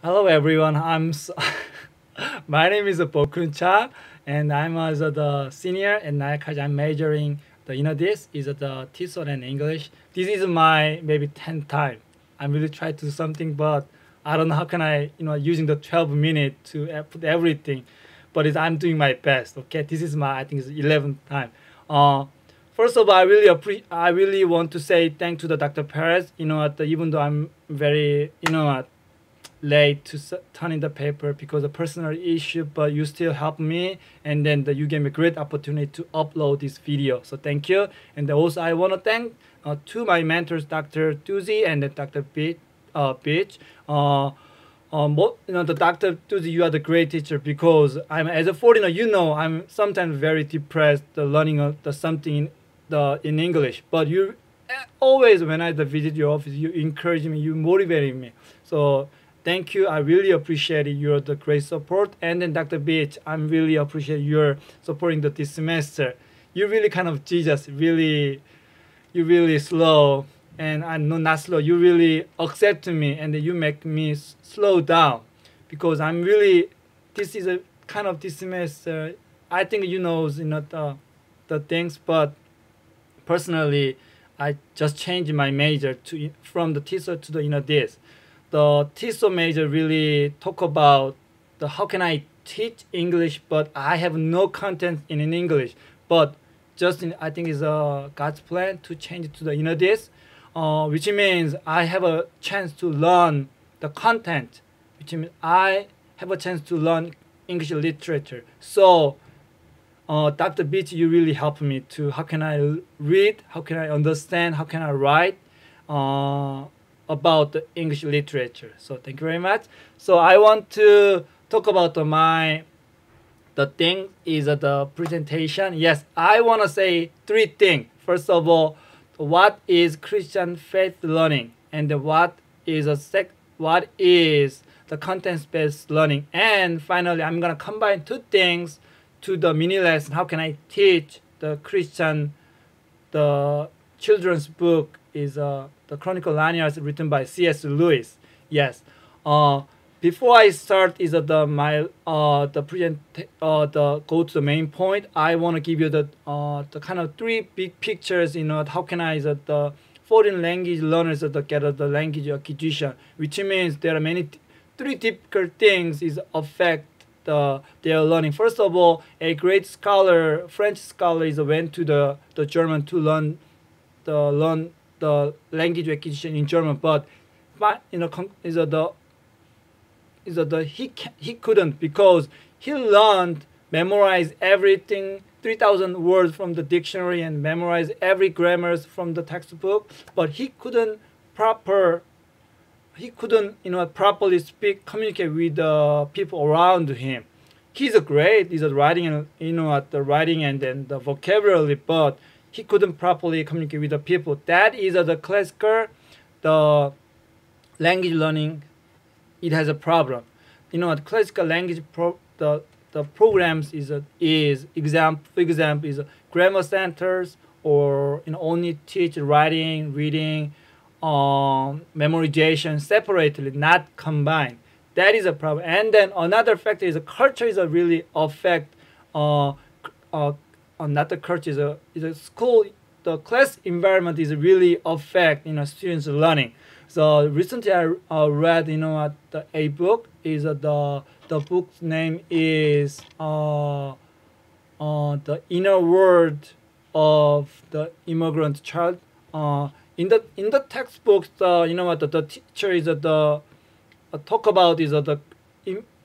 Hello everyone. My name is Bokkun Chang, and I'm as the senior and I'm majoring this is the TESOL and English. This is my maybe 10th time. I'm really trying to do something, but I don't know how can I using the 12 minute to put everything, but I'm doing my best. Okay, this is my I think it's 11th time. Uh, First of all, I really want to say thank to the Dr. Perez. Even though I'm very late to turn in the paper because of personal issue, but you still help me, and then you gave me a great opportunity to upload this video. So thank you. And also I want to thank to my mentors, Dr. Tuzi and then Dr. Beach. The Dr. Tuzi, you are the great teacher because I'm as a foreigner. I'm sometimes very depressed, learning the something in English. But you always when I visit your office, you encourage me, you motivate me. So thank you. I really appreciate your the great support. And then Dr. Beach, I'm really appreciate your supporting this semester. You really kind of Jesus, really you really slow, and I'm not slow. You really accept me, and you make me slow down, because I'm really this is a kind of this semester. I think the things, but personally, I just changed my major to from the TESOL to this. The TESOL major really talk about the how can I teach English, but I have no content in English. But I think it's God's plan to change it to this, which means I have a chance to learn the content, which means I have a chance to learn English literature. So Dr. Beach, you really helped me to how can I read, how can I understand, how can I write about the English literature. So thank you very much. So I want to talk about the thing is the presentation. Yes, I want to say three things. First of all, what is Christian faith learning, and what is the content-based learning, and finally I'm gonna combine two things to the mini lesson. How can I teach the Christian? The children's book is the Chronicle Lanyards written by C.S. Lewis. Yes. Before I start is the present the go to the main point. I want to give you the kind of three big pictures. How can I the foreign language learners get the language acquisition, which means there are three typical things is affect their learning. First of all, a great scholar, French scholar, went to the German to learn the language acquisition in German, but he couldn't, because he learned memorize everything 3,000 words from the dictionary and memorize every grammars from the textbook, but he couldn't properly communicate with the people around him. He's a great, he's a writing and the writing and then the vocabulary, but he couldn't properly communicate with the people. That is the classical, the language learning. It has a problem. The classical language the programs is example, for example, is grammar centers, or only teach writing, reading, memorization separately, not combined. That is a problem. And then another factor is culture is a really affect not the culture is a school, the class environment is really affect students learning. So recently I read a book is the book's name is the inner world of the immigrant child. In the textbooks, the teacher is the talk about is the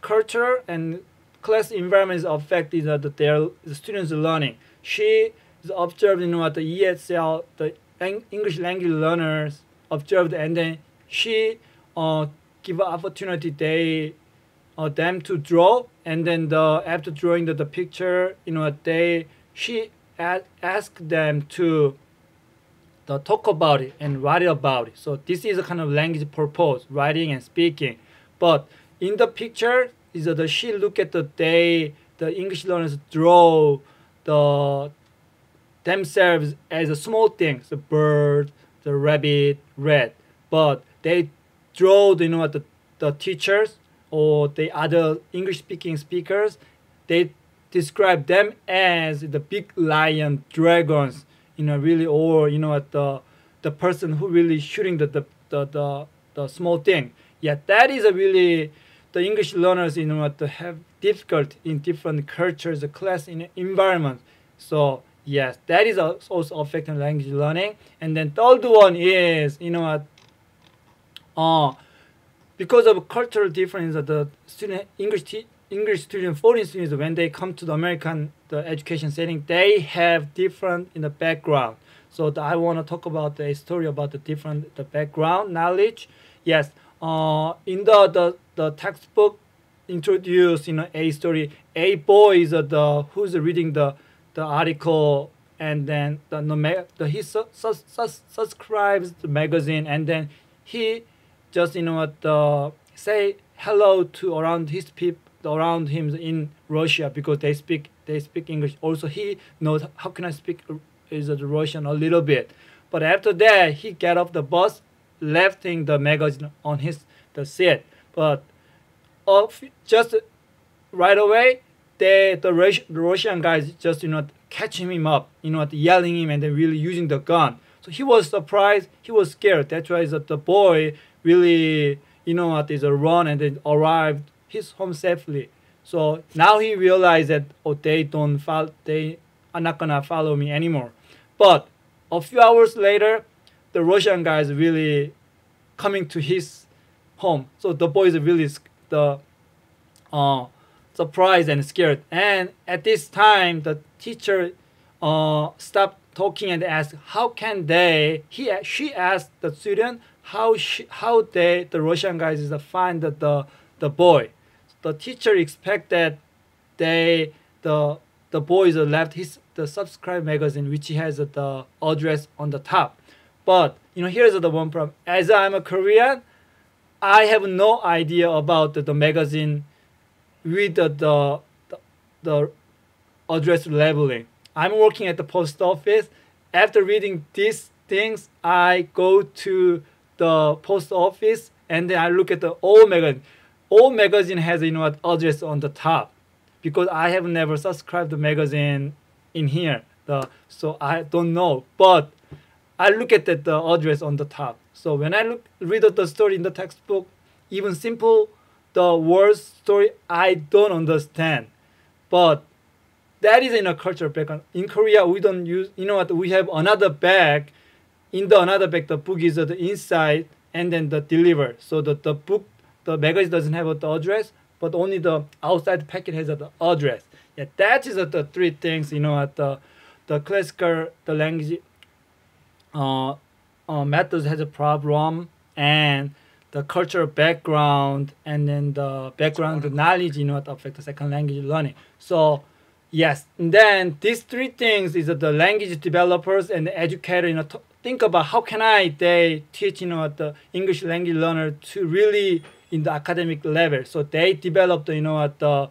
culture and class environment is affected the students learning. She is observed the ESL, the English language learners observed, and then she give opportunity them to draw, and then after drawing the picture she asked them to talk about it and write about it. So this is a kind of language purpose, writing and speaking. But in the picture is she look at the English learners draw themselves as a small things, the bird, the rabbit, red. But they draw the teachers or the other English speaking speakers, they describe them as the big lion dragons, really, or at the person who really shooting the small thing. Yeah, that is a really the English learners, to have difficult in different cultures, class, in environment. So yes, that is also affecting language learning. And then third one is, uh, because of cultural difference, the student English student, foreign students, when they come to the American the education setting, they have different in the background. So I want to talk about the story about the different the background knowledge. Yes, in the textbook introduce a story. A boy is the who's reading the article, and then he subscribes the magazine, and then he just say hello to around his people around him in Russia, because they speak English. Also, he knows how can I speak is the Russian a little bit. But after that, he get off the bus, lefting the magazine on the seat. But just right away, the Russian guys just catching him up, yelling him, and then really using the gun. So he was surprised, he was scared. That's why the boy really is a run and then arrived his home safely. So now he realized that they are not gonna follow me anymore. But a few hours later, the Russian guys really coming to his home. So the boy is really surprised and scared. And at this time, the teacher stopped talking and asked, "How can they?" She asked the student how the Russian guys is find the boy. The teacher expect that the boys left the subscribe magazine, which has the address on the top. But here's the one problem. As I'm a Korean, I have no idea about the magazine with the address labeling. I'm working at the post office. After reading these things, I go to the post office, and then I look at the old magazine. Old magazine has address on the top, because I have never subscribed the magazine in here. So I don't know, but I look at the address on the top. So when I read the story in the textbook, even simple the words story, I don't understand. But that is in a cultural background. In Korea, we don't use. We have another bag. In the another bag, the book is the inside, and then the deliver. So the book, the magazine doesn't have the address, but only the outside packet has the address. Yeah, that is the three things. The classical the language methods has a problem, and the cultural background, and then the background the knowledge affect the second language learning. So yes, and then these three things is the language developers and the educator think about how can they teach the English language learner to really in the academic level. So they developed the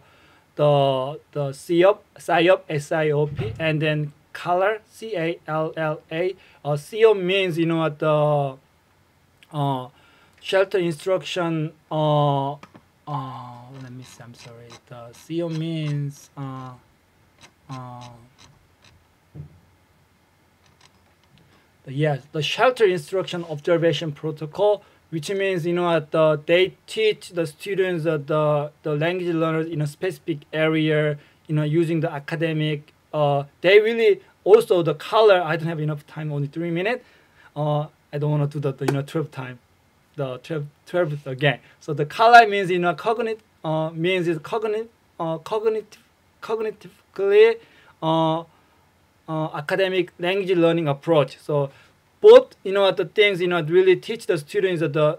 SIOP, SIOP, and then color, CALLA. SIOP means the shelter instruction. Let me see. I'm sorry. The SIOP means the shelter instruction observation protocol, which means they teach the students the language learners in a specific area, using the academic. They really also the color. I don't have enough time, only 3 minutes. I don't want to do the 12 time, the 12 again. So the color means cognitive means is cognitively academic language learning approach. So both the things really teach the students the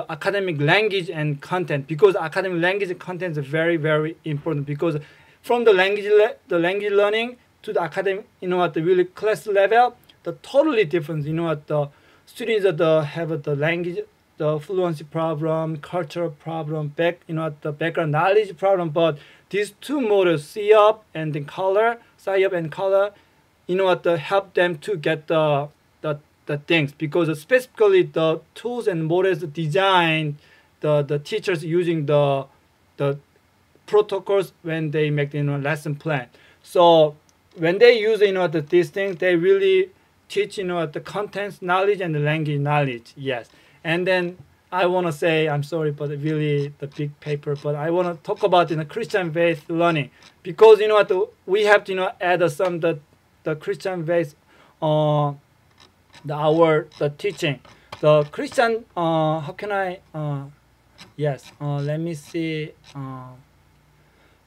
academic language and content, because academic language and content is very, very important, because from the language learning to the academic the really class level, the totally different. The students that have the language the fluency problem, cultural problem, the background knowledge problem. But these two models, SIOP and then color, SIOP and color, help them to get the things, because specifically the tools and models designed the teachers using the protocols when they make the lesson plan. So when they use these things, they really teach the contents knowledge and the language knowledge. Yes, and then I want to say, I'm sorry, but really the big paper, but I want to talk about Christian faith learning, because we have to add some the Christian faith the teaching, the Christian how can I yes let me see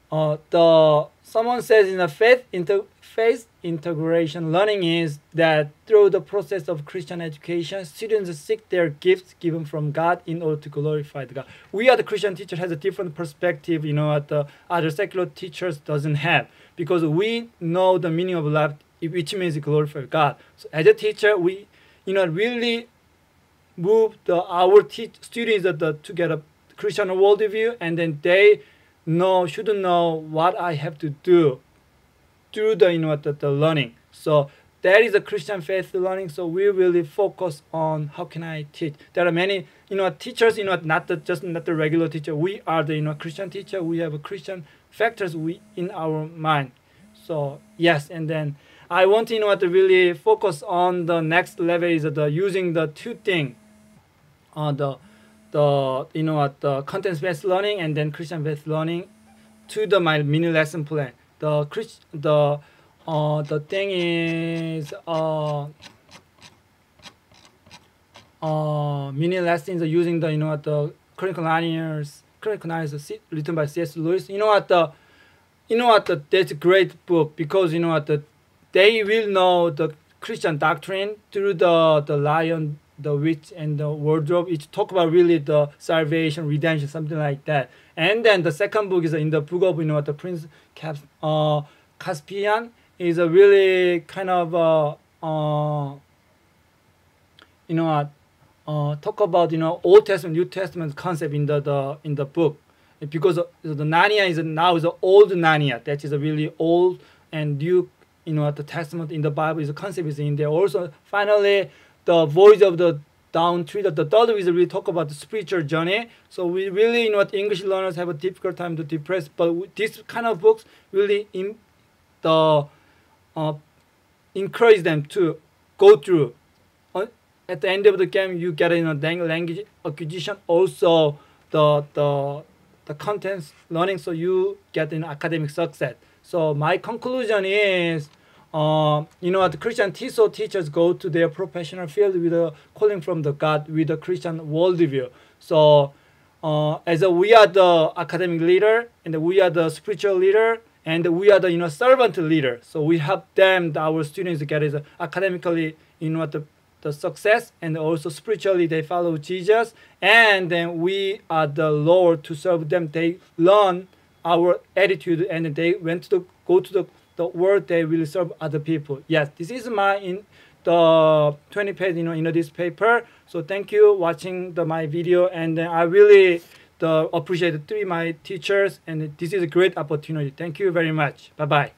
the someone says in the faith integration learning is that through the process of Christian education, students seek their gifts given from God in order to glorify the God. We are the Christian teacher has a different perspective, what the other secular teachers doesn't have, because we know the meaning of life, which means glorify God. So as a teacher, we really move our students to get a Christian worldview, and then they should know what I have to do through the learning. So that is a Christian faith learning. So we really focus on how can I teach. There are many teachers, not the regular teacher. We are the Christian teacher. We have a Christian factors in our mind. So yes, and then I want to really focus on the next level is using the two things, the content-based learning and then Christian-based learning to my mini lesson plan. The thing is mini lessons are using the curriculum written by C.S. Lewis. That's a great book, because they will know the Christian doctrine through the lion, the witch, and the wardrobe. It talk about really the salvation, redemption, something like that. And then the second book is in the book of the Prince Caspian, is a really kind of talk about Old Testament, New Testament concept in the book, because the Narnia is now the old Narnia, that is a really old and new the Testament in the Bible is a concept is in there. Also, finally, the voice of the down tree, the third is really talk about the spiritual journey. So we really English learners have a difficult time to depress, but this kind of books really encourage them to go through. At the end of the game, you get language acquisition, also the contents learning, so you get academic success. So my conclusion is, the Christian TESOL teachers go to their professional field with a calling from the God, with a Christian worldview. So as we are the academic leader, and we are the spiritual leader, and we are the servant leader. So we help them, our students, get academically the success, and also spiritually they follow Jesus, and then we are the Lord to serve them. They learn our attitude, and they went to go to the world. They will serve other people. Yes, this is my the 20 page this paper. So thank you watching my video, and I really appreciate my teachers, and this is a great opportunity. Thank you very much. Bye bye.